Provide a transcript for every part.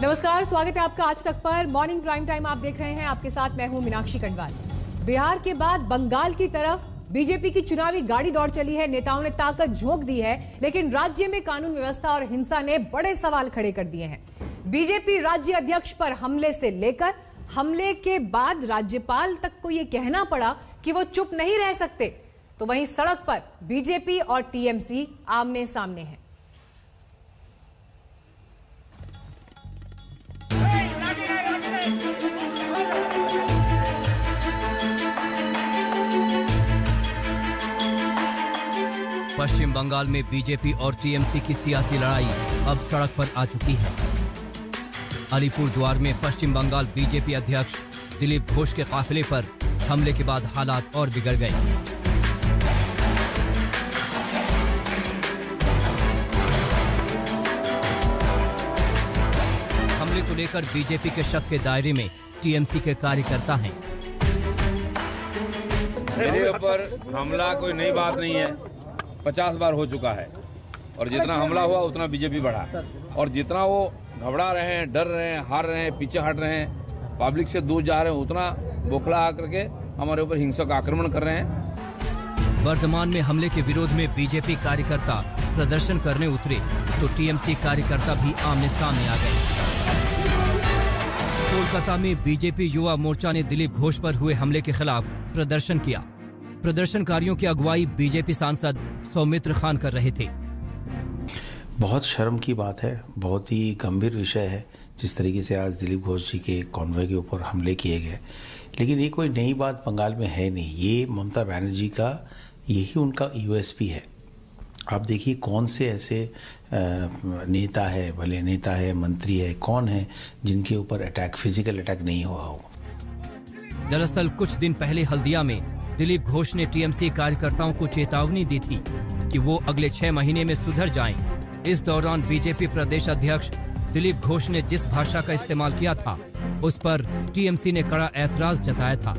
नमस्कार, स्वागत है आपका आज तक पर। मॉर्निंग प्राइम टाइम आप देख रहे हैं, आपके साथ मैं हूं मीनाक्षी कंडवाल। बिहार के बाद बंगाल की तरफ बीजेपी की चुनावी गाड़ी दौड़ चली है, नेताओं ने ताकत झोंक दी है, लेकिन राज्य में कानून व्यवस्था और हिंसा ने बड़े सवाल खड़े कर दिए हैं। बीजेपी राज्य अध्यक्ष पर हमले से लेकर हमले के बाद राज्यपाल तक को यह कहना पड़ा कि वो चुप नहीं रह सकते, तो वहीं सड़क पर बीजेपी और टीएमसी आमने सामने हैं। पश्चिम बंगाल में बीजेपी और टीएमसी की सियासी लड़ाई अब सड़क पर आ चुकी है। अलीपुरद्वार में पश्चिम बंगाल बीजेपी अध्यक्ष दिलीप घोष के काफिले पर हमले के बाद हालात और बिगड़ गए। हमले को लेकर बीजेपी के शक के दायरे में टीएमसी के कार्यकर्ता हैं। मेरे ऊपर हमला कोई नई बात नहीं है, 50 बार हो चुका है और जितना हमला हुआ उतना बीजेपी बढ़ा, और जितना वो घबरा रहे हैं, डर रहे हैं, हार रहे हैं, पीछे हट रहे हैं, पब्लिक से दूर जा रहे हैं, उतना बौखला आकर के हमारे ऊपर हिंसक आक्रमण कर रहे हैं। वर्तमान में हमले के विरोध में बीजेपी कार्यकर्ता प्रदर्शन करने उतरे तो टीएमसी कार्यकर्ता भी आमने सामने आ गए। कोलकाता में बीजेपी युवा मोर्चा ने दिलीप घोष पर हुए हमले के खिलाफ प्रदर्शन किया। प्रदर्शनकारियों की अगुवाई बीजेपी सांसद सौमित्र खान कर रहे थे। बहुत शर्म की बात है, बहुत ही गंभीर विषय है जिस तरीके से आज दिलीप घोष जी के कॉन्वॉय के ऊपर हमले किए गए, लेकिन ये कोई नई बात बंगाल में है नहीं। ये ममता बनर्जी का यही उनका यूएसपी है। आप देखिए कौन से ऐसे नेता है, भले नेता है, मंत्री है, कौन है जिनके ऊपर अटैक, फिजिकल अटैक नहीं हुआ हो। दरअसल कुछ दिन पहले हल्दिया में दिलीप घोष ने टीएमसी कार्यकर्ताओं को चेतावनी दी थी कि वो अगले 6 महीने में सुधर जाएं। इस दौरान बीजेपी प्रदेश अध्यक्ष दिलीप घोष ने जिस भाषा का इस्तेमाल किया था उस पर टीएमसी ने कड़ा ऐतराज जताया था।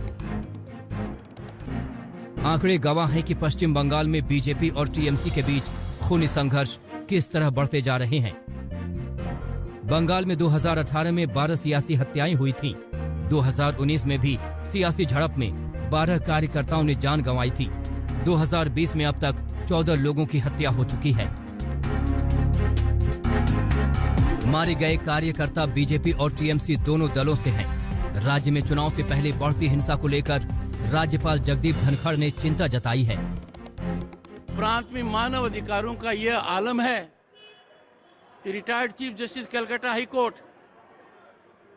आंकड़े गवाह हैं कि पश्चिम बंगाल में बीजेपी और टीएमसी के बीच खूनी संघर्ष किस तरह बढ़ते जा रहे हैं। बंगाल में 2018 में 12 सियासी हत्याएं हुई थीं। 2019 में भी सियासी झड़प में 12 कार्यकर्ताओं ने जान गंवाई थी। 2020 में अब तक 14 लोगों की हत्या हो चुकी है। मारे गए कार्यकर्ता बीजेपी और टीएमसी दोनों दलों से हैं। राज्य में चुनाव से पहले बढ़ती हिंसा को लेकर राज्यपाल जगदीप धनखड़ ने चिंता जताई है। प्रांत में मानव अधिकारों का यह आलम है कि retired chief justice Calcutta high court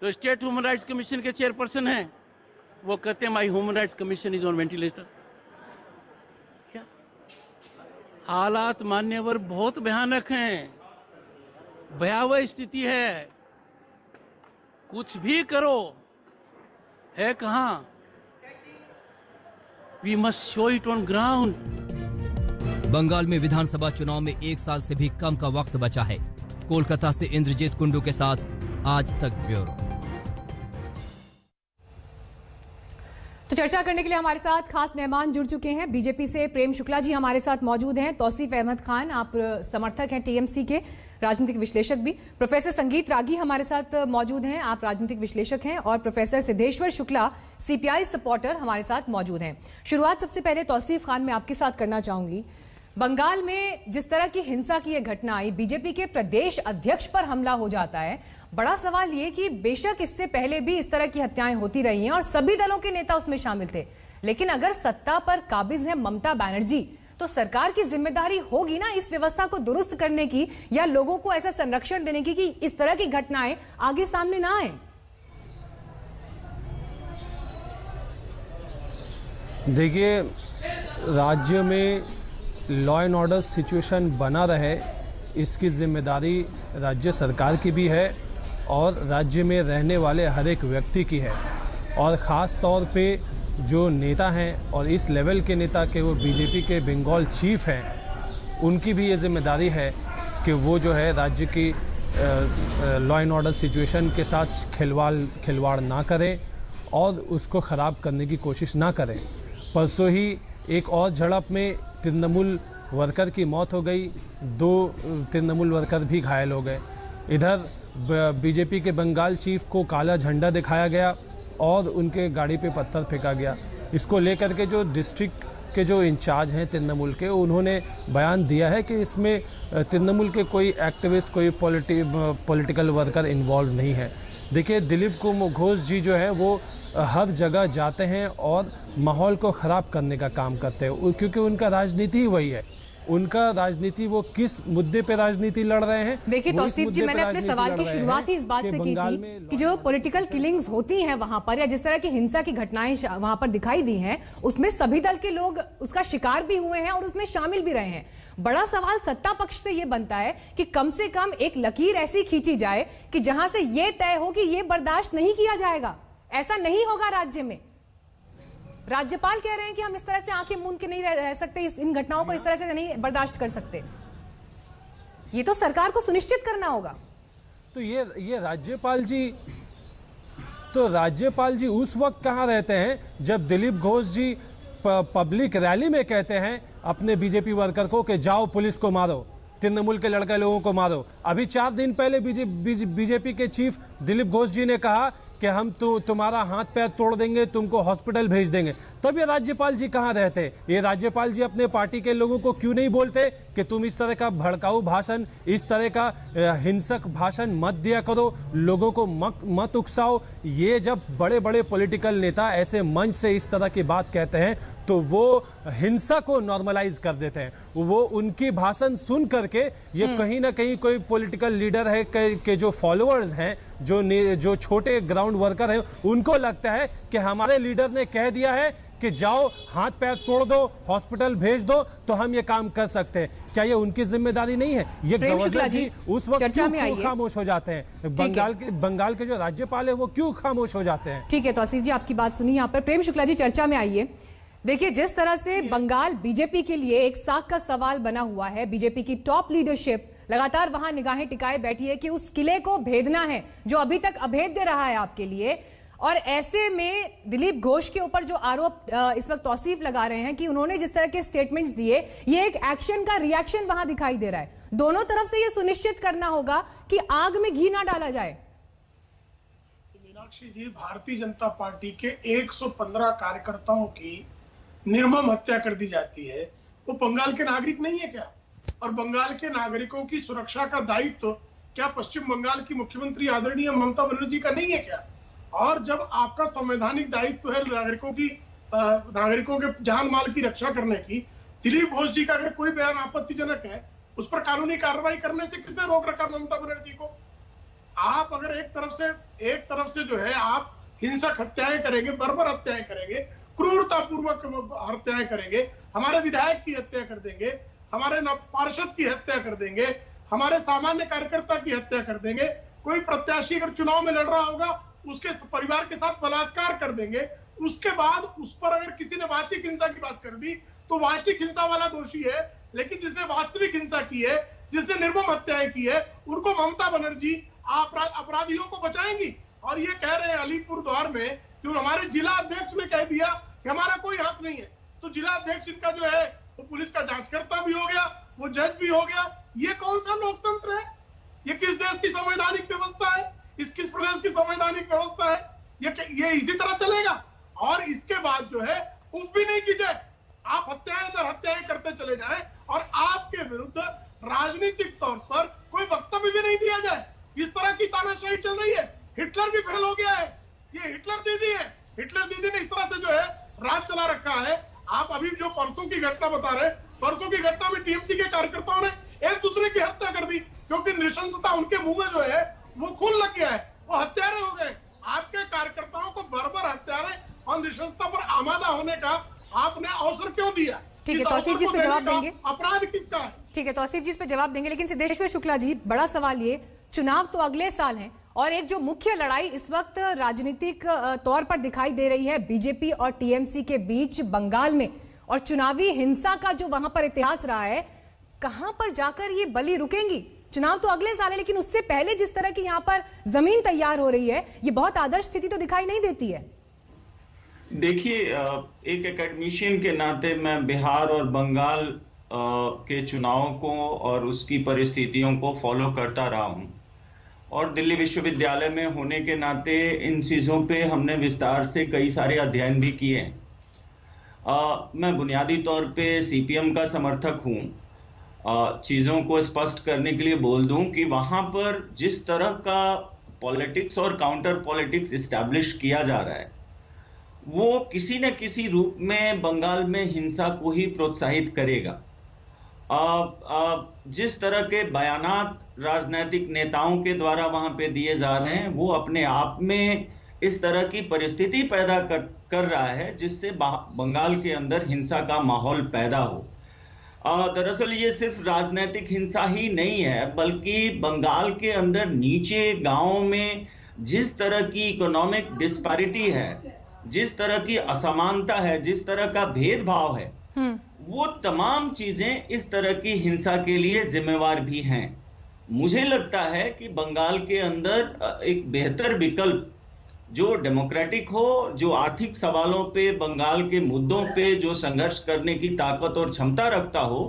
तो स्टेट ह्यूमन राइट्स कमीशन के चेयरपर्सन हैं, वो कहते हैं my human rights commission is on ventilator. क्या हालात मान्यवर बहुत भयानक हैं, भयावह स्थिति है। कुछ भी करो है कहां? We must show it on ground. Bengal में विधानसभा चुनाव में 1 साल से भी कम का वक्त बचा है। कोलकाता से इंद्रजीत कुंडू के साथ आज तक ब्यूरो। तो चर्चा करने के लिए हमारे साथ खास मेहमान जुड़ चुके हैं। बीजेपी से प्रेम शुक्ला जी हमारे साथ मौजूद हैं। तौसीफ अहमद खान, आप समर्थक हैं टीएमसी के, राजनीतिक विश्लेषक भी। प्रोफेसर संगीत रागी हमारे साथ मौजूद हैं, आप राजनीतिक विश्लेषक हैं। और professor Siddheshwar Shukla, CPI supporter, हमारे साथ मौजूद हैं। शुरुआत सबसे पहले तौसीफ खान मैं आपके साथ करना चाहूंगी। बंगाल में जिस तरह की हिंसा की यह घटना आई, बीजेपी के प्रदेश अध्यक्ष पर हमला हो जाता है, बड़ा सवाल ये कि बेशक इससे पहले भी इस तरह की हत्याएं होती रही हैं और सभी दलों के नेता उसमें शामिल थे, लेकिन अगर सत्ता पर काबिज है ममता बनर्जी तो सरकार की जिम्मेदारी होगी ना इस व्यवस्था को दुरुस्त करने की, या लोगों को ऐसा संरक्षण देने की कि इस तरह की घटनाएं आगे सामने ना आए। देखिए, राज्य में लॉ एंड ऑर्डर सिचुएशन बना रहे, इसकी जिम्मेदारी राज्य सरकार की भी है और राज्य में रहने वाले हर एक व्यक्ति की है। और ख़ास तौर पे जो नेता हैं और इस लेवल के नेता के वो बीजेपी के बंगाल चीफ हैं, उनकी भी ये जिम्मेदारी है कि वो जो है राज्य की लॉ एंड ऑर्डर सिचुएशन के साथ खिलवाड़ ना करें और उसको ख़राब करने की कोशिश ना करें। परसों ही एक और झड़प में तृणमूल वर्कर की मौत हो गई, 2 तृणमूल वर्कर भी घायल हो गए। इधर बीजेपी के बंगाल चीफ को काला झंडा दिखाया गया और उनके गाड़ी पे पत्थर फेंका गया। इसको लेकर के जो डिस्ट्रिक्ट के जो इंचार्ज हैं तृणमूल के, उन्होंने बयान दिया है कि इसमें तृणमूल के कोई एक्टिविस्ट, कोई पॉलिटिकल वर्कर इन्वॉल्व नहीं है। देखिए, दिलीप घोष जी जो है वो हर जगह जाते हैं और माहौल को ख़राब करने का काम करते हैं, क्योंकि उनका राजनीति ही वही है। उनका राजनीति, वो किस मुद्दे पे राजनीति लड़ रहे हैं। देखिए तौसीफ जी, मैंने अपने सवाल की शुरुआत ही इस बात से की थी कि जो पॉलिटिकल किलिंग्स होती हैं वहां पर, या जिस तरह की हिंसा की घटनाएं वहां पर दिखाई दी हैं, उसमें सभी दल के लोग उसका शिकार भी हुए हैं और उसमें शामिल भी रहे हैं। बड़ा सवाल सत्ता पक्ष से यह बनता है कि कम से कम एक लकीर ऐसी खींची जाए कि जहां से यह तय हो कि यह बर्दाश्त नहीं किया जाएगा, ऐसा नहीं होगा राज्य में। राज्यपाल कह रहे हैं कि हम इस तरह से आंखें मूंद के नहीं रह सकते, इन घटनाओं को इस तरह से नहीं बर्दाश्त कर सकते। ये तो सरकार को सुनिश्चित करना होगा। तो ये राज्यपाल जी उस वक्त कहां रहते हैं जब दिलीप घोष जी पब्लिक रैली में कहते हैं अपने बीजेपी वर्कर को कि जाओ पुलिस को मारो, तृणमूल के लड़के लोगों को मारो। अभी 4 दिन पहले बीजेपी के चीफ दिलीप घोष जी ने कहा कि हम तुम्हारा हाथ पैर तोड़ देंगे, तुमको हॉस्पिटल भेज देंगे। तब ये राज्यपाल जी कहाँ रहते? ये राज्यपाल जी अपने पार्टी के लोगों को क्यों नहीं बोलते कि तुम इस तरह का भड़काऊ भाषण, इस तरह का हिंसक भाषण मत दिया करो, लोगों को मत उकसाओ। ये जब बड़े बड़े पॉलिटिकल नेता ऐसे मंच से इस तरह की बात कहते हैं तो वो हिंसा को नॉर्मलाइज कर देते हैं। वो उनकी भाषण सुन करके ये कहीं ना कहीं कोई पॉलिटिकल लीडर है के जो फॉलोअर्स हैं, जो छोटे ग्राउंड वर्कर हैं, उनको लगता है कि हमारे लीडर ने कह दिया है कि जाओ हाथ पैर तोड़ दो, हॉस्पिटल भेज दो, तो हम ये काम कर सकते हैं। क्या ये उनकी जिम्मेदारी नहीं है? ये गवर्नर जी उस वक्त क्यों खामोश हो जाते हैं? बंगाल के जो राज्यपाल है वो क्यों खामोश हो जाते हैं? ठीक है तौसीफ जी, आपकी बात सुनी। यहाँ पर प्रेम शुक्ला जी चर्चा में आइए। देखिए, जिस तरह से बंगाल बीजेपी के लिए एक साख का सवाल बना हुआ है, बीजेपी की टॉप लीडरशिप लगातार वहां निगाहें टिकाए बैठी है कि उस किले को भेदना है जो अभी तक अभेद्य रहा है आपके लिए। और ऐसे में दिलीप घोष के ऊपर जो आरोप इस वक्त तौसीफ लगा रहे हैं कि उन्होंने जिस तरह के स्टेटमेंट्स दिए, ये एक एक्शन का रिएक्शन वहां दिखाई दे रहा है। दोनों तरफ से ये सुनिश्चित करना होगा कि आग में घी ना डाला जाए। मीनाक्षी जी, भारतीय जनता पार्टी के 115 कार्यकर्ताओं की निर्मम हत्या कर दी जाती है। वो बंगाल के नागरिक नहीं है क्या? और बंगाल के नागरिकों की सुरक्षा का दायित्व क्या पश्चिम बंगाल की मुख्यमंत्री आदरणीय ममता बनर्जी का नहीं है क्या? और जब आपका संवैधानिक दायित्व है नागरिकों के जान माल की रक्षा करने की, दिलीप घोष जी का अगर कोई बयान आपत्तिजनक है, उस पर कानूनी कार्रवाई करने से किसने रोक रखा ममता बनर्जी को? आप अगर एक तरफ से जो है आप हिंसक हत्याएं करेंगे, बर्बर हत्याएं करेंगे, क्रूरतापूर्वक हत्याएं करेंगे, हमारे विधायक की हत्या कर देंगे, हमारे पार्षद की हत्या कर देंगे, हमारे सामान्य कार्यकर्ता की हत्या कर देंगे, कोई प्रत्याशी अगर चुनाव में लड़ रहा होगा उसके परिवार के साथ बलात्कार कर देंगे। उसके बाद उस पर अगर किसी ने वाचिक हिंसा की बात कर दी तो वाचिक हिंसा वाला दोषी है, लेकिन जिसने वास्तविक हिंसा की है, जिसने निर्मम हत्याएं की है, उनको ममता बनर्जी अपराधियों को बचाएंगी। और ये कह रहे हैं अलीपुर द्वार में कि हमारे जिला अध्यक्ष ने कह दिया कि हमारा कोई हाथ नहीं है, तो जिला अध्यक्ष इनका जो है वो पुलिस का जांचकर्ता भी हो गया, वो जज भी हो गया। ये कौन सा लोकतंत्र है? ये किस देश की संवैधानिक व्यवस्था है? इस किस प्रदेश की संवैधानिक व्यवस्था है? ये इसी तरह चलेगा? और इसके बाद जो है उफ भी नहीं की जाए, आप हत्याएं दर हत्याएं करते चले जाएं और आपके विरुद्ध राजनीतिक तौर पर कोई वक्तव्य भी नहीं दिया जाए। इस तरह की तानाशाही चल रही है। हिटलर भी फेल हो गया है। ये हिटलर दीदी है। हिटलर दीदी ने इस तरह से जो है राज चला रखा है। आप अभी जो परसों की घटना बता रहे हैं, परसों की घटना में टीएमसी के कार्यकर्ताओं ने एक दूसरे की हत्या कर दी, क्योंकि नृशंसता उनके मुंह में जो है वो खून लग गया है, वो हत्यारे हो गए। आपके कार्यकर्ताओं को बर्बर हत्यारे और नृशंसता पर आमादा होने का आपने अवसर क्यों दिया? ठीक है तौसीफ जी, इस पे जवाब देंगे। अपराध किसका है? ठीक है तौसीफ जी, इस पे जवाब देंगे, लेकिन सिद्धेश्वर शुक्ला जी, बड़ा सवाल ये, चुनाव तो अगले साल हैं और एक जो मुख्य लड़ाई इस वक्त राजनीतिक तौर पर दिखाई दे रही है बीजेपी और टीएमसी के बीच बंगाल में, और चुनावी हिंसा का जो वहां पर इतिहास रहा है, कहां पर जाकर ये बलि रुकेंगी? चुनाव तो अगले साल है, लेकिन उससे पहले जिस तरह की यहां पर जमीन तैयार हो रही है, ये बहुत आदर्श स्थिति तो दिखाई नहीं देती है। देखिए, एक एकेडमिशियन के नाते मैं बिहार और बंगाल के चुनावों को और उसकी परिस्थितियों को फॉलो करता रहा हूं, और दिल्ली विश्वविद्यालय में होने के नाते इन चीज़ों पे हमने विस्तार से कई सारे अध्ययन भी किए हैं। मैं बुनियादी तौर पे सीपीएम का समर्थक हूँ। चीज़ों को स्पष्ट करने के लिए बोल दूं कि वहाँ पर जिस तरह का पॉलिटिक्स और काउंटर पॉलिटिक्स इस्टेब्लिश किया जा रहा है, वो किसी न किसी रूप में बंगाल में हिंसा को ही प्रोत्साहित करेगा। जिस तरह के बयानात राजनीतिक नेताओं के द्वारा वहां पे दिए जा रहे हैं, वो अपने आप में इस तरह की परिस्थिति पैदा कर रहा है जिससे बंगाल के अंदर हिंसा का माहौल पैदा हो। दरअसल ये सिर्फ राजनीतिक हिंसा ही नहीं है, बल्कि बंगाल के अंदर नीचे गांवों में जिस तरह की इकोनॉमिक डिस्पैरिटी है, जिस तरह की असमानता है, जिस तरह का भेदभाव है, वो तमाम चीजें इस तरह की हिंसा के लिए जिम्मेवार भी हैं। मुझे लगता है कि बंगाल के अंदर एक बेहतर विकल्प जो डेमोक्रेटिक हो, जो आर्थिक सवालों पे, बंगाल के मुद्दों पे जो संघर्ष करने की ताकत और क्षमता रखता हो,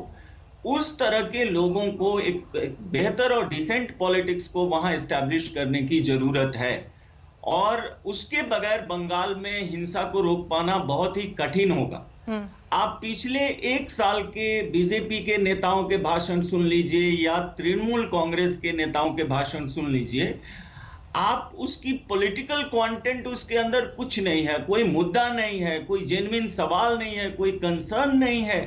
उस तरह के लोगों को एक बेहतर और डिसेंट पॉलिटिक्स को वहां एस्टैब्लिश करने की जरूरत है। और उसके बगैर बंगाल में हिंसा को रोक पाना बहुत ही कठिन होगा। आप पिछले एक साल के बीजेपी के नेताओं के भाषण सुन लीजिए या तृणमूल कांग्रेस के नेताओं के भाषण सुन लीजिए, आप उसकी पॉलिटिकल कंटेंट उसके अंदर कुछ नहीं है, कोई मुद्दा नहीं है, कोई जेन्युइन सवाल नहीं है, कोई कंसर्न नहीं है,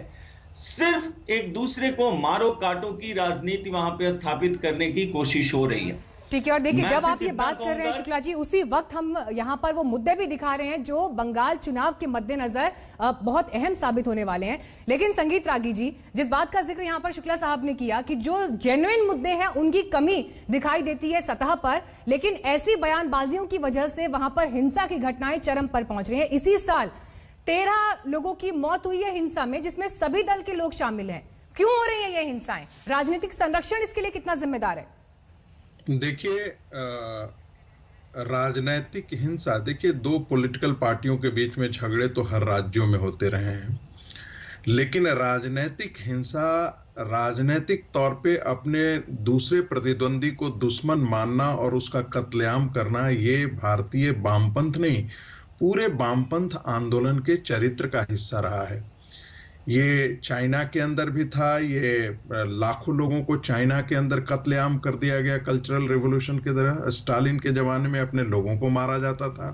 सिर्फ एक दूसरे को मारो काटो की राजनीति वहां पे स्थापित करने की कोशिश हो रही है। ठीक है, और देखिए जब आप ये बात कर रहे हैं शुक्ला जी, उसी वक्त हम यहाँ पर वो मुद्दे भी दिखा रहे हैं जो बंगाल चुनाव के मद्देनजर बहुत अहम साबित होने वाले हैं। लेकिन संगीत रागी जी, जिस बात का जिक्र यहाँ पर शुक्ला साहब ने किया कि जो जेन्युइन मुद्दे हैं उनकी कमी दिखाई देती है सतह पर, लेकिन ऐसी बयानबाजियों की वजह से वहां पर हिंसा की घटनाएं चरम पर पहुंच रही है। इसी साल 13 लोगों की मौत हुई है हिंसा में, जिसमें सभी दल के लोग शामिल हैं। क्यों हो रही है ये हिंसाएं? राजनीतिक संरक्षण इसके लिए कितना जिम्मेदार है? देखिए, राजनीतिक हिंसा, देखिए दो पॉलिटिकल पार्टियों के बीच में झगड़े तो हर राज्यों में होते रहे हैं, लेकिन राजनीतिक हिंसा, राजनीतिक तौर पे अपने दूसरे प्रतिद्वंदी को दुश्मन मानना और उसका कत्लेआम करना, ये भारतीय वामपंथ नहीं, पूरे वामपंथ आंदोलन के चरित्र का हिस्सा रहा है। ये चाइना के अंदर भी था, ये लाखों लोगों को चाइना के अंदर कत्लेआम कर दिया गया कल्चरल रेवोल्यूशन के तरह। स्टालिन के जमाने में अपने लोगों को मारा जाता था।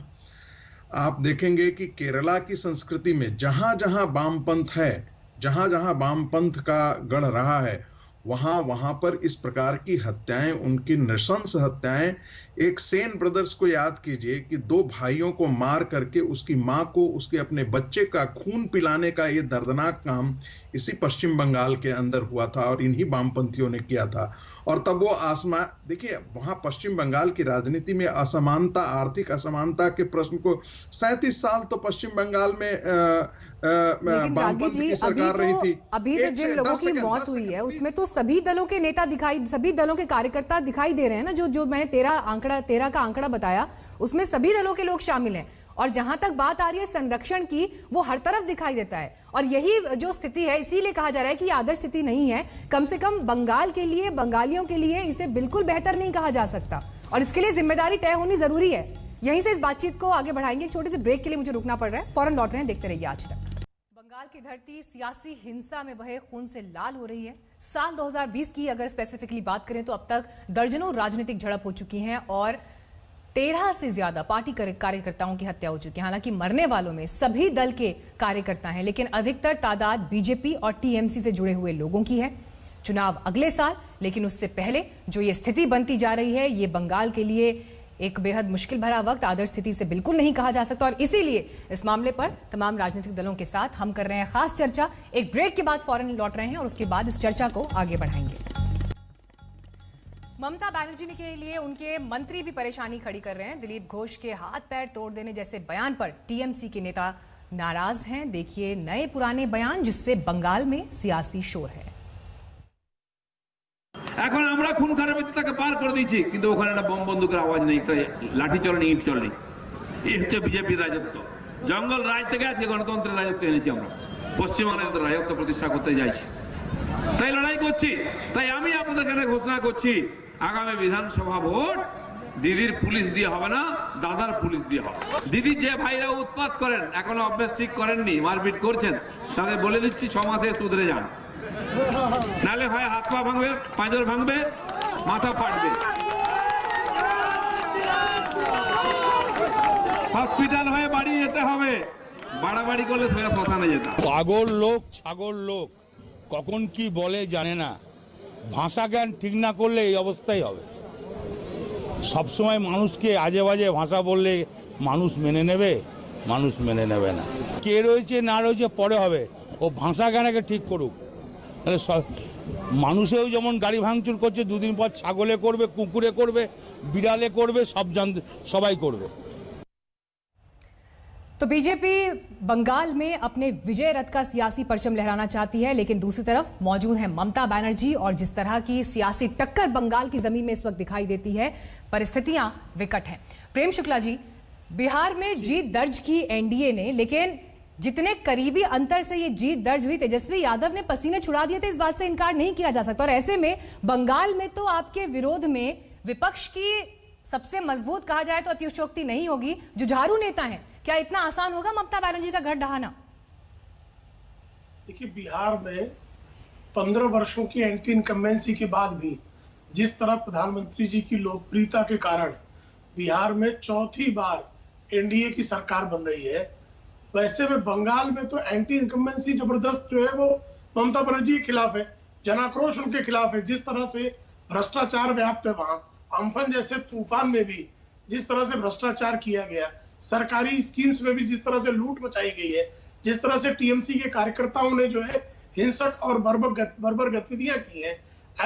आप देखेंगे कि केरला की संस्कृति में जहां जहां वामपंथ है, जहां जहां वामपंथ का गढ़ रहा है, वहां पर इस प्रकार की हत्याएं, उनकी नृशंस हत्याएं। एक सेन ब्रदर्स को याद कीजिए कि 2 भाइयों को मार करके उसकी मां को उसके अपने बच्चे का खून पिलाने का ये दर्दनाक काम इसी पश्चिम बंगाल के अंदर हुआ था और इन्हीं वामपंथियों ने किया था। और तब वो देखिए वहां पश्चिम बंगाल की राजनीति में असमानता, आर्थिक असमानता के प्रश्न को 37 साल तो पश्चिम बंगाल में वामपंथ की सरकार रही थी। अभी तो जिन लोगों की मौत हुई है उसमें तो सभी दलों के नेता सभी दलों के कार्यकर्ता दिखाई दे रहे हैं ना। जो मैंने 13 का आंकड़ा बताया, उसमें सभी दलों के लोग शामिल हैं। और जहां तक बात आ रही है संरक्षण की, वो हर तरफ दिखाई देता है। और यही जो स्थिति है, इसीलिए कहा जा रहा है कि आदर्श स्थिति नहीं है। कम से कम बंगाल के लिए, बंगालियों के लिए इसे बिल्कुल बेहतर नहीं कहा जा सकता, और इसके लिए जिम्मेदारी तय होनी जरूरी है। यहीं से इस बातचीत को आगे बढ़ाएंगे। छोटे से ब्रेक के लिए मुझे रुकना पड़ रहा है, फौरन लौट रहे हैं, देखते रहिए आज तक। बंगाल की धरती सियासी हिंसा में बहे खून से लाल हो रही है। साल 2020 की अगर स्पेसिफिकली बात करें तो अब तक दर्जनों राजनीतिक झड़प हो चुकी हैं और 13 से ज्यादा पार्टी कार्यकर्ताओं की हत्या हो चुकी है। हालांकि मरने वालों में सभी दल के कार्यकर्ता हैं, लेकिन अधिकतर तादाद बीजेपी और टीएमसी से जुड़े हुए लोगों की है। चुनाव अगले साल, लेकिन उससे पहले जो ये स्थिति बनती जा रही है, ये बंगाल के लिए एक बेहद मुश्किल भरा वक्त आदर्श स्थिति से बिल्कुल नहीं कहा जा सकता। और इसीलिए इस मामले पर तमाम राजनीतिक दलों के साथ हम कर रहे हैं खास चर्चा। एक ब्रेक के बाद फौरन लौट रहे हैं और उसके बाद इस चर्चा को आगे बढ़ाएंगे। ममता बनर्जी के लिए उनके मंत्री भी परेशानी खड़ी कर रहे हैं। दिलीप घोष के हाथ पैर तोड़ देने जैसे बयान पर टीएमसी के नेता नाराज हैं। देखिए नए पुराने बयान जिससे बंगाल में सियासी शोर है। এখন আমরা খুন খারাপিতাকে পার করে দিয়েছি, কিন্তু ওখানে একটা বম বন্দুকের আওয়াজ নেই, লাঠি চলে নেই, ইট চলে নেই। এই হচ্ছে বিজেপির রাজত্ব। জঙ্গল রাজ থেকে আজকে গণতন্ত্রের রাজত্ব এনেছি আমরা। পশ্চিমবঙ্গের রাজত্ব প্রতিষ্ঠা করতে যাইছি, তাই লড়াই করছি। তাই আমি আপনাদের কাছে ঘোষণা করছি, আগামী বিধানসভা ভোট দিদির পুলিশ দিয়ে হবে না, দাদার পুলিশ দিয়ে হবে। দিদির যে ভাইরা উৎপাত করেন, এখনো অভ্যাস ঠিক করেননি, মারপিট করছেন, তাদের বলে দিচ্ছি 6 মাসে সুধরে যান, নালে হয় হাত পা ভাঙবে, পাঁজর ভাঙবে, মাথা ফাটবে, হসপিটাল হয়ে বাড়ি যেতে হবে, বাড়াবাড়ি করলে সোজা শ্মশানে যেতাম। পাগল লোক ছাগল লোক কখন কি বলে জানে না, ভাষা জ্ঞান ঠিক না করলে এই অবস্থাই হবে। সবসময় মানুষকে আজে বাজে ভাষা বললে মানুষ মেনে নেবে? মানুষ মেনে নেবে না। কে রয়েছে না রয়েছে পরে হবে, ও ভাষা জ্ঞানকে ঠিক করুক। তাহলে মানুষেও যেমন গাড়ি ভাঙচুর করছে, দুদিন পর ছাগলে করবে, কুকুরে করবে, বিড়ালে করবে, সবাই করবে। तो बीजेपी बंगाल में अपने विजय रथ का सियासी परचम लहराना चाहती है, लेकिन दूसरी तरफ मौजूद है ममता बनर्जी और जिस तरह की सियासी टक्कर बंगाल की जमीन में इस वक्त दिखाई देती है, परिस्थितियां विकट हैं। प्रेम शुक्ला जी, बिहार में जीत दर्ज की एनडीए ने, लेकिन जितने करीबी अंतर से ये जीत दर्ज हुई, तेजस्वी यादव ने पसीने छुड़ा दिए थे, इस बात से इनकार नहीं किया जा सकता। और ऐसे में बंगाल में तो आपके विरोध में विपक्ष की सबसे मजबूत कहा जाए तो अतिशयोक्ति नहीं होगी, जुझारू नेता हैं। क्या इतना आसान होगा ममता बनर्जी का घर ढहाना? देखिए, बिहार में 15 वर्षों की एंटी इनकम्बेंसी के बाद भी जिस तरह प्रधानमंत्री जी की लोकप्रियता के कारण बिहार में चौथी बार एनडीए की सरकार बन रही है, वैसे में बंगाल में तो एंटी इनकम्बेंसी जबरदस्त जो है वो ममता बनर्जी के खिलाफ है, जनाक्रोश उनके खिलाफ है। जिस तरह से भ्रष्टाचार व्याप्त है वहां, अम्फन जैसे तूफान में भी जिस तरह से भ्रष्टाचार किया गया, सरकारी स्कीम्स में भी जिस तरह से लूट मचाई गई है, जिस तरह से टीएमसी के कार्यकर्ताओं ने जो है हिंसक और बर्बर गतिविधियां की हैं,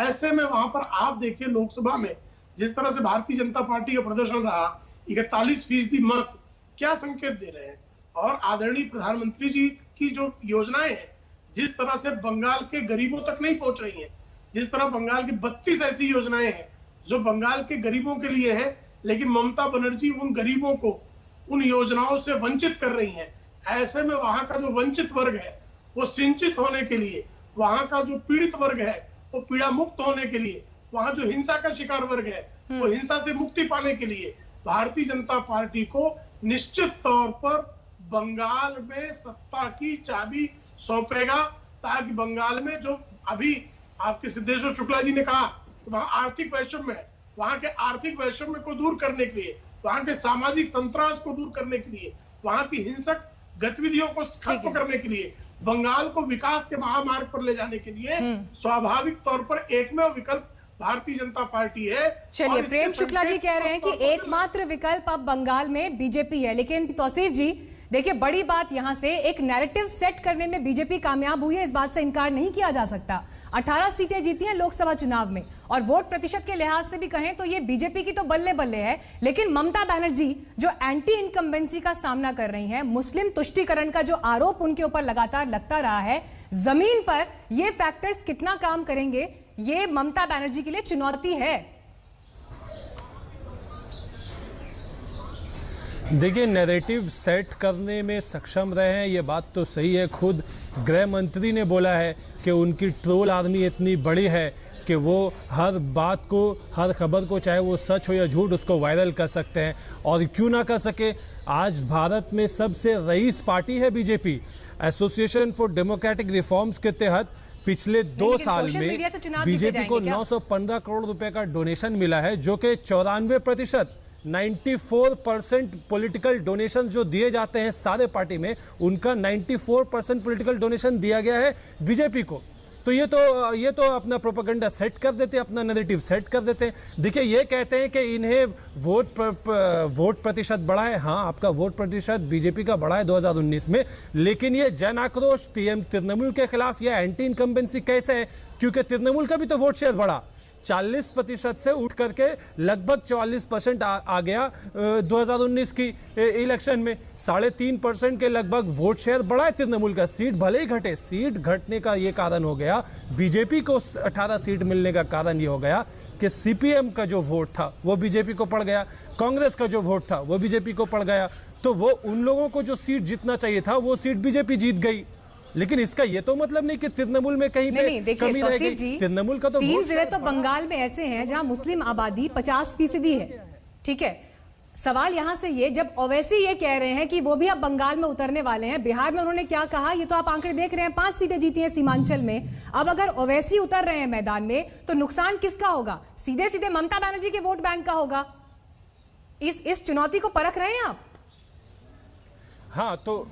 ऐसे में वहां पर आप देखिए लोकसभा में जिस तरह से भारतीय जनता पार्टी का प्रदर्शन रहा, 41% मत क्या संकेत दे रहे हैं। और आदरणीय प्रधानमंत्री जी की जो योजनाएं हैं, जिस तरह से बंगाल के गरीबों तक नहीं पहुंच रही हैं, जिस तरह बंगाल की 32 ऐसी योजनाएं हैं जो बंगाल के गरीबों के लिए है, लेकिन ममता बनर्जी उन गरीबों को उन योजनाओं से वंचित कर रही हैं। ऐसे में वहां का जो वंचित वर्ग है वो सिंचित होने के लिए, वहां का जो पीड़ित वर्ग है वो पीड़ा मुक्त होने के लिए, वहां जो हिंसा का शिकार वर्ग है वो हिंसा से मुक्ति पाने के लिए भारतीय जनता पार्टी को निश्चित तौर पर बंगाल में सत्ता की चाबी सौंपेगा, ताकि बंगाल में जो अभी आपके सिद्धेश्वर शुक्ला जी ने कहा वहां आर्थिक वैषम्य है, वहां के आर्थिक वैषम्य को दूर करने के लिए, वहां के सामाजिक संतरास को दूर करने के लिए, वहां की हिंसक गतिविधियों को खत्म करने के लिए, बंगाल को विकास के महामार्ग पर ले जाने के लिए स्वाभाविक तौर पर एकमेव विकल्प भारतीय जनता पार्टी है। चलिए, प्रेम शुक्ला जी कह रहे हैं कि एकमात्र विकल्प अब बंगाल में बीजेपी है, लेकिन तौसीफ जी देखिए, बड़ी बात यहां से एक नैरेटिव सेट करने में बीजेपी कामयाब हुई है, इस बात से इनकार नहीं किया जा सकता। 18 सीटें जीती हैं लोकसभा चुनाव में, और वोट प्रतिशत के लिहाज से भी कहें तो ये बीजेपी की तो बल्ले बल्ले है। लेकिन ममता बनर्जी जो एंटी इनकम्बेंसी का सामना कर रही हैं, मुस्लिम तुष्टीकरण का जो आरोप उनके ऊपर लगातार लगता रहा है, जमीन पर ये फैक्टर्स कितना काम करेंगे, ये ममता बनर्जी के लिए चुनौती है। देखिए, नैरेटिव सेट करने में सक्षम रहे हैं, ये बात तो सही है। खुद गृह मंत्री ने बोला है कि उनकी ट्रोल आर्मी इतनी बड़ी है कि वो हर बात को, हर खबर को, चाहे वो सच हो या झूठ, उसको वायरल कर सकते हैं। और क्यों ना कर सके, आज भारत में सबसे रईस पार्टी है BJP. Association for democratic reforms के तहत पिछले 2 साल में बीजेपी को 915 करोड़ रुपए का डोनेशन मिला है, जो कि 94%, 94% पॉलिटिकल डोनेशन जो दिए जाते हैं सारे पार्टी में, उनका 94% पॉलिटिकल डोनेशन दिया गया है बीजेपी को। तो ये तो अपना प्रोपेगेंडा सेट कर देते हैं, अपना नैरेटिव सेट कर देते हैं। देखिए, ये कहते हैं कि इन्हें वोट प्रतिशत बढ़ा है। हाँ, आपका वोट प्रतिशत बीजेपी का बढ़ा है 2019 में, लेकिन ये जन आक्रोश तृणमूल के खिलाफ या एंटी इनकम्बेंसी कैसे है? क्योंकि तृणमूल का भी तो वोट शेयर बढ़ा, 40% से उठ करके लगभग 44% आ गया 2019 की इलेक्शन में। 3.5% के लगभग वोट शेयर बढ़ा है तृणमूल का। सीट भले ही घटे, सीट घटने का ये कारण हो गया, बीजेपी को 18 सीट मिलने का कारण ये हो गया कि सीपीएम का जो वोट था वो बीजेपी को पड़ गया, कांग्रेस का जो वोट था वो बीजेपी को पड़ गया। तो वो उन लोगों को जो सीट जीतना चाहिए था वो सीट बीजेपी जीत गई। लेकिन इसका ये तो मतलब नहीं कि तृणमूल में कहीं पे कमी रह गई। तृणमूल का तो 3 जिले तो बंगाल में ऐसे हैं जहां मुस्लिम आबादी 50% है, ठीक है। सवाल यहां से ये, जब ओवैसी ये कह रहे हैं कि वो भी अब बंगाल में उतरने वाले हैं, बिहार में उन्होंने क्या कहा ये तो आप आंकड़े देख रहे हैं, 5 सीटें जीती हैं सीमांचल में। अब अगर ओवैसी उतर रहे हैं मैदान में तो नुकसान किसका होगा? सीधे सीधे ममता बनर्जी के वोट बैंक का होगा। इस चुनौती को परख रहे हैं आप? हाँ, तो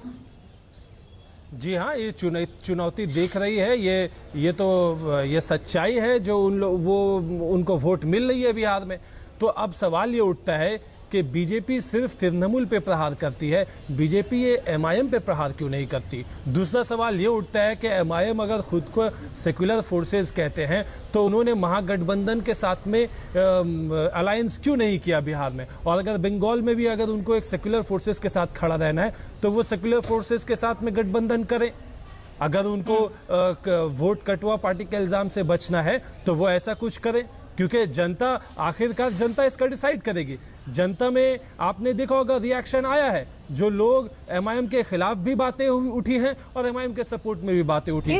जी हाँ, ये चुनौती देख रही है। ये सच्चाई है जो उनको वोट मिल रही है बिहार में। तो अब सवाल ये उठता है कि बीजेपी सिर्फ तृणमूल पे प्रहार करती है, बीजेपी ये एमआईएम पे प्रहार क्यों नहीं करती? दूसरा सवाल ये उठता है कि एमआईएम अगर खुद को सेक्युलर फोर्सेस कहते हैं तो उन्होंने महागठबंधन के साथ में अलायंस क्यों नहीं किया बिहार में? और अगर बंगाल में भी अगर उनको एक सेक्युलर फोर्सेस के साथ खड़ा रहना है तो वो सेक्युलर फोर्सेस के साथ में गठबंधन करें। अगर उनको वोट कटवा पार्टी के इल्जाम से बचना है तो वो ऐसा कुछ करें, क्योंकि जनता, आखिरकार जनता इसका डिसाइड करेगी। जनता में आपने देखा होगा रिएक्शन आया है, जो लोग एमआईएम के खिलाफ भी बातें उठी हैं और एमआईएम के सपोर्ट में भी बातें उठी हैं।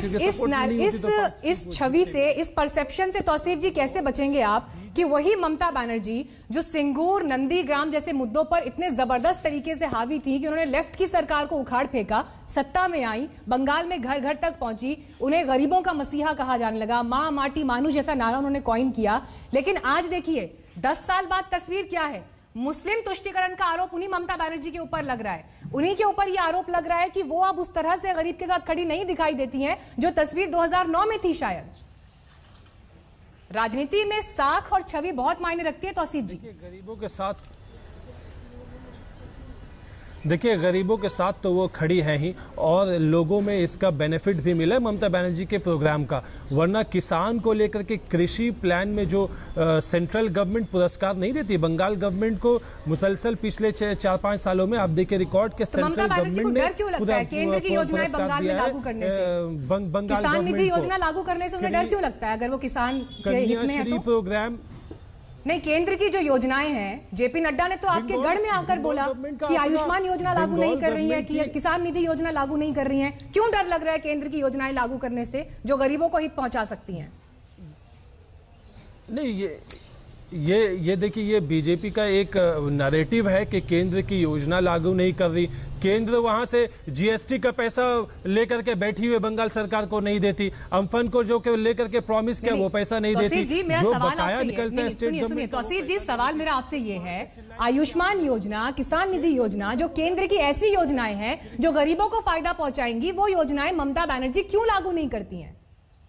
इस छवि से, इस परसेप्शन से तौसीफ जी कैसे बचेंगे आप कि वही ममता बनर्जी जो सिंगूर, नंदीग्राम जैसे मुद्दों पर इतने जबरदस्त तरीके से हावी थी कि उन्होंने लेफ्ट की सरकार को उखाड़ फेंका, सत्ता में आई, बंगाल में घर घर तक पहुंची, उन्हें गरीबों का मसीहा कहा जाने लगा, मां माटी मानू जैसा नारा उन्होंने कॉइन किया। लेकिन आज देखिए 10 साल बाद तस्वीर क्या है? मुस्लिम तुष्टीकरण का आरोप उन्हीं ममता बनर्जी के ऊपर लग रहा है। उन्हीं के ऊपर यह आरोप लग रहा है कि वो अब उस तरह से गरीब के साथ खड़ी नहीं दिखाई देती हैं जो तस्वीर 2009 में थी। शायद राजनीति में साख और छवि बहुत मायने रखती है तौसीफ जी। गरीबों के साथ देखिए, गरीबों के साथ तो वो खड़ी है ही, और लोगों में इसका बेनिफिट भी मिला है ममता बनर्जी के प्रोग्राम का। वरना किसान को लेकर के कृषि प्लान में जो सेंट्रल गवर्नमेंट पुरस्कार नहीं देती, बंगाल गवर्नमेंट को मुसलसल पिछले 4-5 सालों में आप देखिए रिकॉर्ड के सेंट्रल गवर्नमेंट ने केंद्र की योजनाएं बंगाल में लागू करने से, किसान निधि योजना लागू करने से उन्हें डर क्यों लगता है? अगर वो किसान के हित में है तो प्रोग्राम नहीं, केंद्र की जो योजनाएं हैं, जेपी नड्डा ने तो आपके गढ़ में आकर बोला कि आयुष्मान योजना लागू नहीं कर रही है, कि किसान निधि योजना लागू नहीं कर रही है। क्यों डर लग रहा है केंद्र की योजनाएं लागू करने से जो गरीबों को हित पहुंचा सकती हैं? नहीं, ये देखिए, ये बीजेपी का एक नैरेटिव है कि केंद्र की योजना लागू नहीं कर रही। केंद्र वहां से जीएसटी का पैसा लेकर के बैठी हुई बंगाल सरकार को नहीं देती। अम्फन को जो लेकर के प्रॉमिस किया वो पैसा नहीं देती। जो बकाया निकलता है स्टेट गवर्नमेंट। तौसीफ जी, सवाल मेरा आपसे ये है, आयुष्मान योजना, किसान निधि योजना, जो केंद्र की ऐसी योजनाएं हैं जो गरीबों को फायदा पहुंचाएंगी, वो योजनाएं ममता बनर्जी क्यों लागू नहीं करती हैं?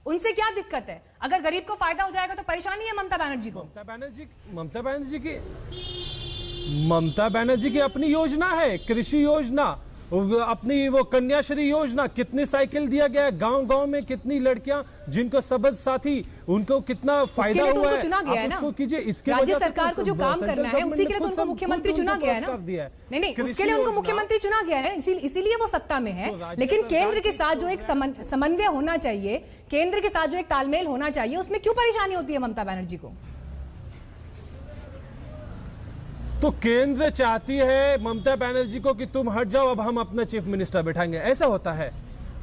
उनसे क्या दिक्कत है? अगर गरीब को फायदा हो जाएगा तो परेशानी है ममता बनर्जी को। ममता बनर्जी की अपनी योजना है, कृषि योजना, अपनी वो कन्याश्री योजना। कितनी साइकिल दिया गया है गांव गांव में, कितनी लड़कियां जिनको सबज साथी, उनको कितना फायदा हुआ है। चुना गया है ना, उसको कीजिए। इसके राज्य सरकार को जो काम करना है उसी के लिए तो उनको मुख्यमंत्री चुना गया है ना। नहीं, उसके लिए उनको मुख्यमंत्री चुना गया है, इसीलिए वो सत्ता में है। लेकिन केंद्र के साथ जो एक समन्वय होना चाहिए, केंद्र के साथ जो एक तालमेल होना चाहिए, उसमें क्यों परेशानी होती है ममता बनर्जी को? तो केंद्र चाहती है ममता बनर्जी को कि तुम हट जाओ, अब हम अपना चीफ मिनिस्टर बैठाएंगे। ऐसा होता है।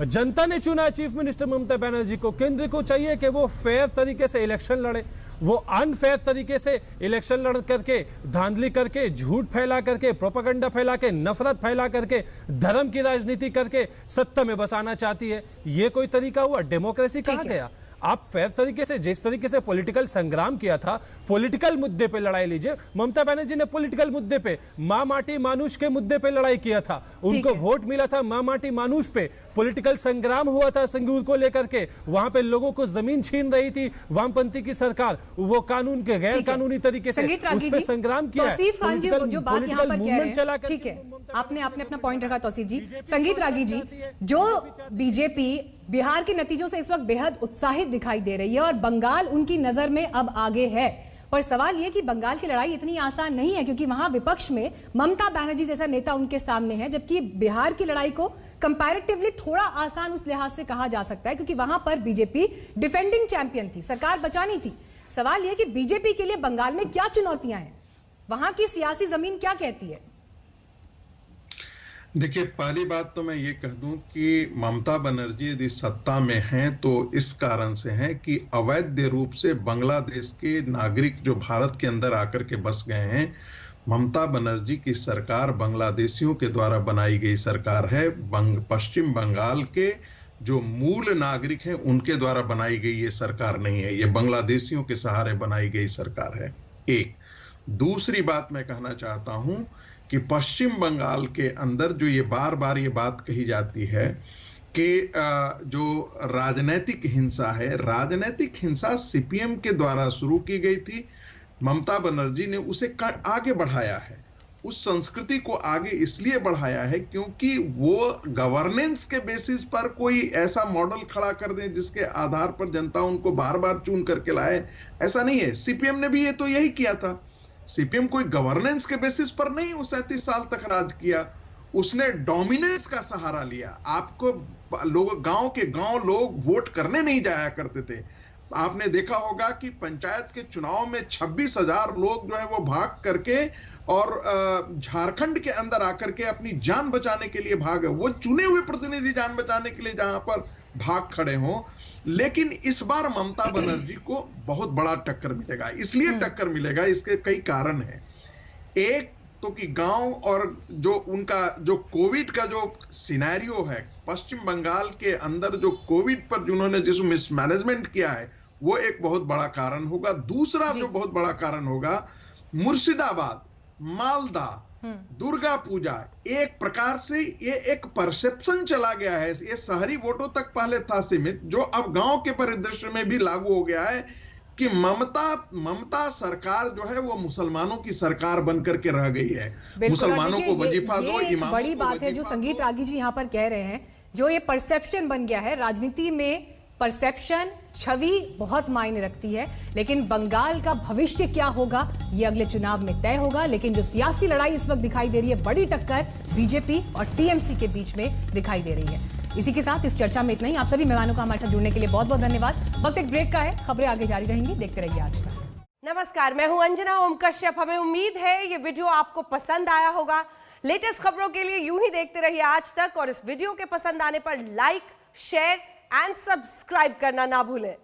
जनता ने चुना चीफ मिनिस्टर ममता बनर्जी को। केंद्र को चाहिए कि वो फेयर तरीके से इलेक्शन लड़े। वो अनफेयर तरीके से इलेक्शन लड़ करके, धांधली करके, झूठ फैला करके, प्रोपेगेंडा फैला के, नफरत फैला करके, धर्म की राजनीति करके सत्ता में बसाना चाहती है। ये कोई तरीका हुआ? डेमोक्रेसी कहा गया? आप फेयर तरीके से, जिस तरीके से पॉलिटिकल संग्राम किया था, पॉलिटिकल मुद्दे पे लड़ाई लीजिए। ममता बनर्जी ने पॉलिटिकल मुद्दे पे, मां माटी मानुष के मुद्दे पे लड़ाई किया था। उनको वोट मिला था मां माटी मानुष पे। पॉलिटिकल संग्राम हुआ था संगूर को लेकर के, वहां पे लोगों को जमीन छीन रही थी वामपंथी की सरकार। वो कानून के गैर कानूनी तरीके से उस पर संग्राम किया। जो बात यहाँ पर कह रहे हैं, ठीक है, आपने अपना पॉइंट रखा तौसीफ जी। संगीत रागी जी, जो बीजेपी बिहार के नतीजों से इस वक्त बेहद उत्साहित दिखाई दे रही है और बंगाल उनकी नजर में अब आगे है, पर सवाल यह कि बंगाल की लड़ाई इतनी आसान नहीं है क्योंकि वहां विपक्ष में ममता बनर्जी जैसा नेता उनके सामने है, जबकि बिहार की लड़ाई को कंपैरेटिवली थोड़ा आसान उस लिहाज से कहा जा सकता है क्योंकि वहां पर बीजेपी डिफेंडिंग चैंपियन थी, सरकार बचानी थी। सवाल यह कि बीजेपी के लिए बंगाल में क्या चुनौतियां हैं, वहां की सियासी जमीन क्या कहती है? देखिए, पहली बात तो मैं ये कह दूं कि ममता बनर्जी यदि सत्ता में हैं तो इस कारण से हैं कि अवैध रूप से बांग्लादेश के नागरिक जो भारत के अंदर आकर के बस गए हैं, ममता बनर्जी की सरकार बांग्लादेशियों के द्वारा बनाई गई सरकार है। पश्चिम बंगाल के जो मूल नागरिक हैं उनके द्वारा बनाई गई ये सरकार नहीं है, ये बांग्लादेशियों के सहारे बनाई गई सरकार है। एक दूसरी बात मैं कहना चाहता हूं कि पश्चिम बंगाल के अंदर जो ये बार बार ये बात कही जाती है कि जो राजनीतिक हिंसा है, राजनीतिक हिंसा सीपीएम के द्वारा शुरू की गई थी। ममता बनर्जी ने उसे आगे बढ़ाया है, उस संस्कृति को आगे इसलिए बढ़ाया है क्योंकि वो गवर्नेंस के बेसिस पर कोई ऐसा मॉडल खड़ा कर दे जिसके आधार पर जनता उनको बार बार चुन करके लाए, ऐसा नहीं है। सीपीएम ने भी ये तो यही किया था। सीपीएम कोई गवर्नेंस के बेसिस पर नहीं 37 साल तक राज किया, उसने डोमिनेंस का सहारा लिया। आपको लोग गांव के गांव लोग वोट करने नहीं जाया करते थे। आपने देखा होगा कि पंचायत के चुनाव में 26,000 लोग जो है वो भाग करके और झारखंड के अंदर आकर के अपनी जान बचाने के लिए भागे। वो चुने हुए प्रतिनिधि जान बचाने के लिए जहां पर भाग खड़े हों। लेकिन इस बार ममता बनर्जी को बहुत बड़ा टक्कर मिलेगा। इसलिए टक्कर मिलेगा, इसके कई कारण हैं। एक तो कि गांव और जो उनका जो कोविड का जो सिनेरियो है, पश्चिम बंगाल के अंदर जो कोविड पर जिन्होंने जिस मिसमैनेजमेंट किया है, वो एक बहुत बड़ा कारण होगा। दूसरा जो बहुत बड़ा कारण होगा, मुर्शिदाबाद, मालदा, दुर्गा पूजा, एक प्रकार से ये एक परसेप्शन चला गया है। ये शहरी वोटों तक पहले था सीमित, जो अब गांव के परिदृश्य में भी लागू हो गया है कि ममता सरकार जो है वो मुसलमानों की सरकार बनकर के रह गई है। मुसलमानों को वजीफा दो, इमामों बड़ी बात है जो संगीत रागी जी यहाँ पर कह रहे हैं, जो ये परसेप्शन बन गया है। राजनीति में परसेप्शन, छवि बहुत मायने रखती है, लेकिन बंगाल का भविष्य क्या होगा ये अगले चुनाव में तय होगा। लेकिन जो सियासी लड़ाई इस वक्त दिखाई दे रही है, बड़ी टक्कर बीजेपी और टीएमसी के बीच में दिखाई दे रही है। इसी के साथ इस चर्चा में इतना ही। आप सभी मेहमानों का हमारे साथ जुड़ने के लिए बहुत बहुत धन्यवाद। वक्त एक ब्रेक का है, खबरें आगे जारी रहेंगी, देखते रहिए आज तक। नमस्कार, मैं हूं अंजना ओम कश्यप। हमें उम्मीद है ये वीडियो आपको पसंद आया होगा। लेटेस्ट खबरों के लिए यूं ही देखते रहिए आज तक, और इस वीडियो के पसंद आने पर लाइक, शेयर एंड सब्सक्राइब करना ना भूलें।